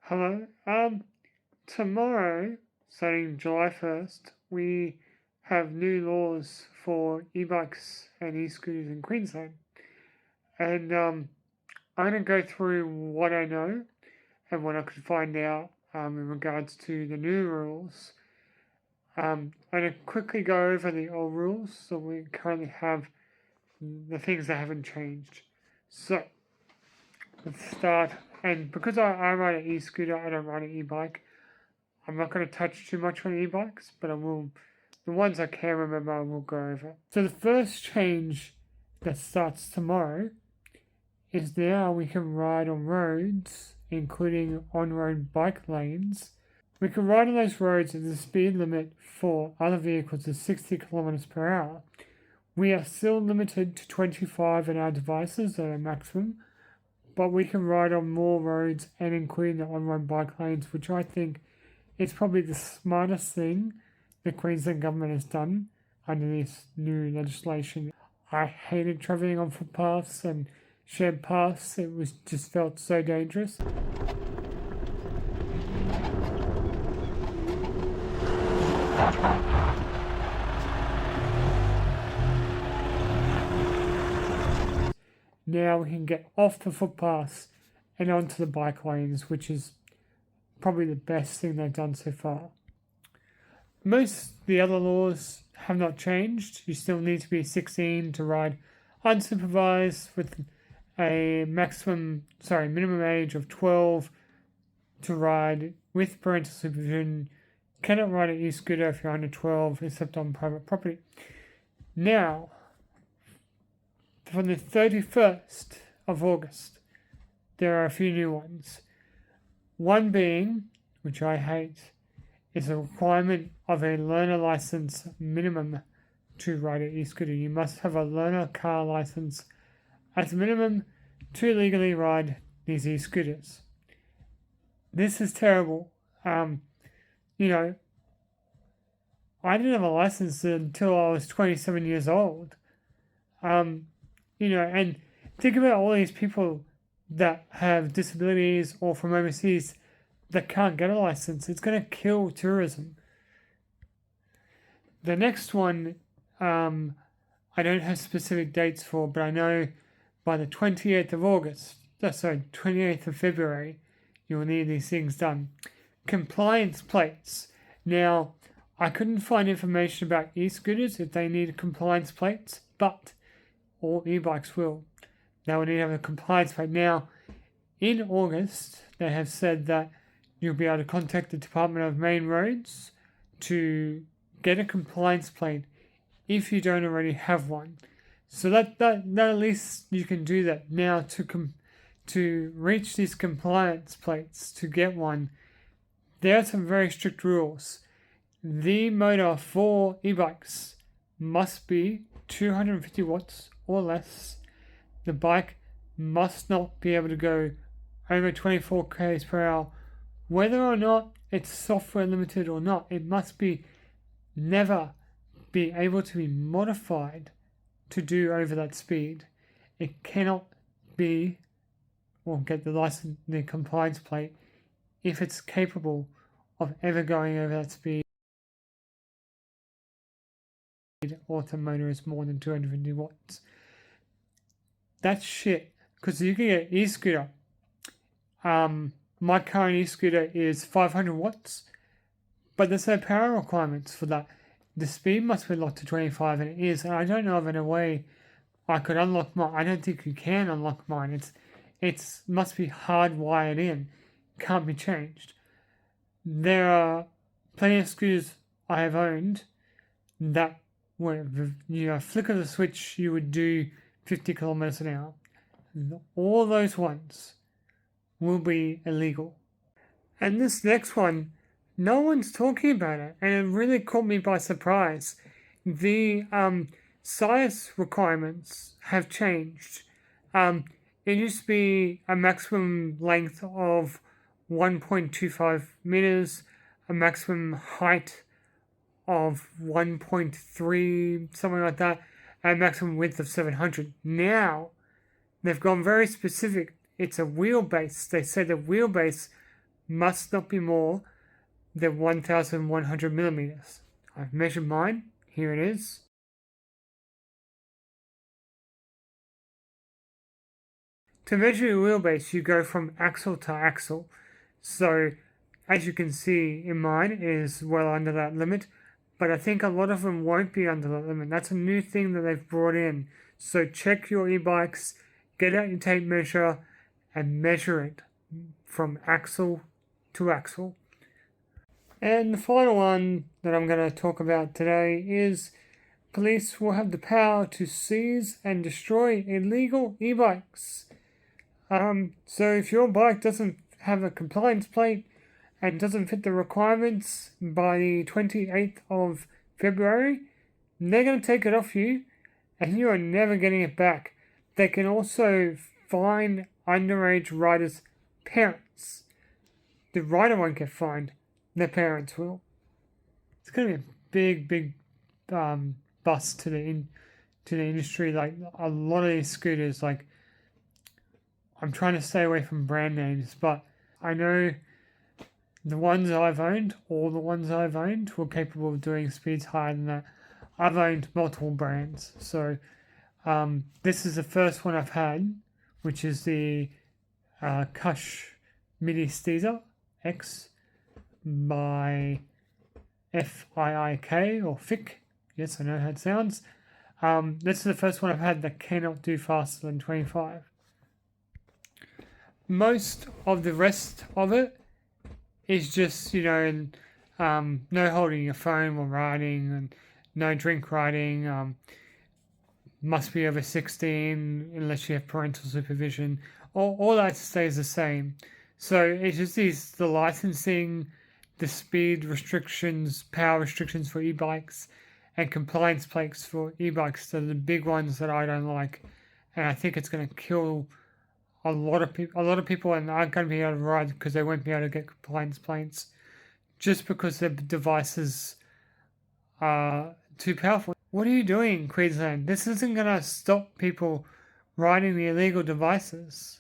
Hello. Tomorrow, starting July 1st, we have new laws for e-bikes and e-scooters in Queensland. And I'm going to go through what I know and what I could find out in regards to the new rules. I'm going to quickly go over the old rules so we currently have the things that haven't changed. So, let's start. And because I ride an e-scooter, I don't ride an e-bike. I'm not going to touch too much on e-bikes, but I will. The ones I can remember, I will go over. So the first change that starts tomorrow is now we can ride on roads, including on-road bike lanes. We can ride on those roads at the speed limit for other vehicles is 60 kilometers per hour. We are still limited to 25 in our devices at a maximum, but we can ride on more roads and including the on-road bike lanes, which I think is probably the smartest thing the Queensland government has done under this new legislation. I hated travelling on footpaths and shared paths. It was just felt so dangerous. Now we can get off the footpaths and onto the bike lanes, which is probably the best thing they've done so far. Most of the other laws have not changed. You still need to be 16 to ride unsupervised with a minimum age of 12 to ride with parental supervision. Cannot ride an e-scooter if you're under 12 except on private property. Now, from the 31st of August, there are a few new ones. One being, which I hate, is a requirement of a learner license minimum to ride an e-scooter. You must have a learner car license as a minimum to legally ride these e-scooters. This is terrible. I didn't have a license until I was 27 years old. And think about all these people that have disabilities or from overseas that can't get a license. It's going to kill tourism. The next one, I don't have specific dates for, but I know by the 28th of February, you will need these things done. Compliance plates. Now, I couldn't find information about e-scooters if they need compliance plates, but all e-bikes will. They will need to have a compliance plate. Now, in August, they have said that you'll be able to contact the Department of Main Roads to get a compliance plate if you don't already have one. So that at least you can do that now to reach these compliance plates to get one. There are some very strict rules. The motor for e-bikes must be 250 watts or less. The bike must not be able to go over 24 km per hour. Whether or not it's software limited or not, it must never be able to be modified to do over that speed. It cannot be or get the compliance plate if it's capable of ever going over that speed or the motor is more than 250 watts. That's shit, because you can get e-scooter. My current e-scooter is 500 watts, but there's no power requirements for that. The speed must be locked to 25, and it is. And I don't know of any way I could unlock mine. I don't think you can unlock mine. It's must be hardwired in. Can't be changed. There are plenty of scooters I have owned that when you flick of the switch, you would do 50 kilometers an hour. All those ones will be illegal. And this next one, no one's talking about it, and it really caught me by surprise. The size requirements have changed. It used to be a maximum length of 1.25 meters, a maximum height of 1.3, something like that, a maximum width of 700. Now, they've gone very specific. It's a wheelbase. They say the wheelbase must not be more than 1,100 millimeters. I've measured mine. Here it is. To measure your wheelbase, you go from axle to axle. So, as you can see in mine, it is well under that limit. But I think a lot of them won't be under that limit. That's a new thing that they've brought in. So check your e-bikes, get out your tape measure, and measure it from axle to axle. And the final one that I'm going to talk about today is police will have the power to seize and destroy illegal e-bikes. So if your bike doesn't have a compliance plate and doesn't fit the requirements by the 28th of February, they're going to take it off you and you are never getting it back. They can also fine underage riders' parents. The rider won't get fined, their parents will. It's going to be a big bust to the industry. Like a lot of these scooters, like I'm trying to stay away from brand names, but I know the ones I've owned, all the ones I've owned, were capable of doing speeds higher than that. I've owned multiple brands, so this is the first one I've had, which is the Kush Mini Steezer X by FIIK or FIK. Yes, I know how it sounds. This is the first one I've had that cannot do faster than 25. Most of the rest of it is just, no holding your phone while riding and no drink riding. Must be over 16 unless you have parental supervision. All that stays the same. So it's just the licensing, the speed restrictions, power restrictions for e-bikes, and compliance plates for e-bikes. So the big ones that I don't like, and I think it's going to kill a lot of people. A lot of people aren't going to be able to ride because they won't be able to get compliance plates, just because their devices are too powerful. What are you doing, Queensland? This isn't going to stop people riding the illegal devices.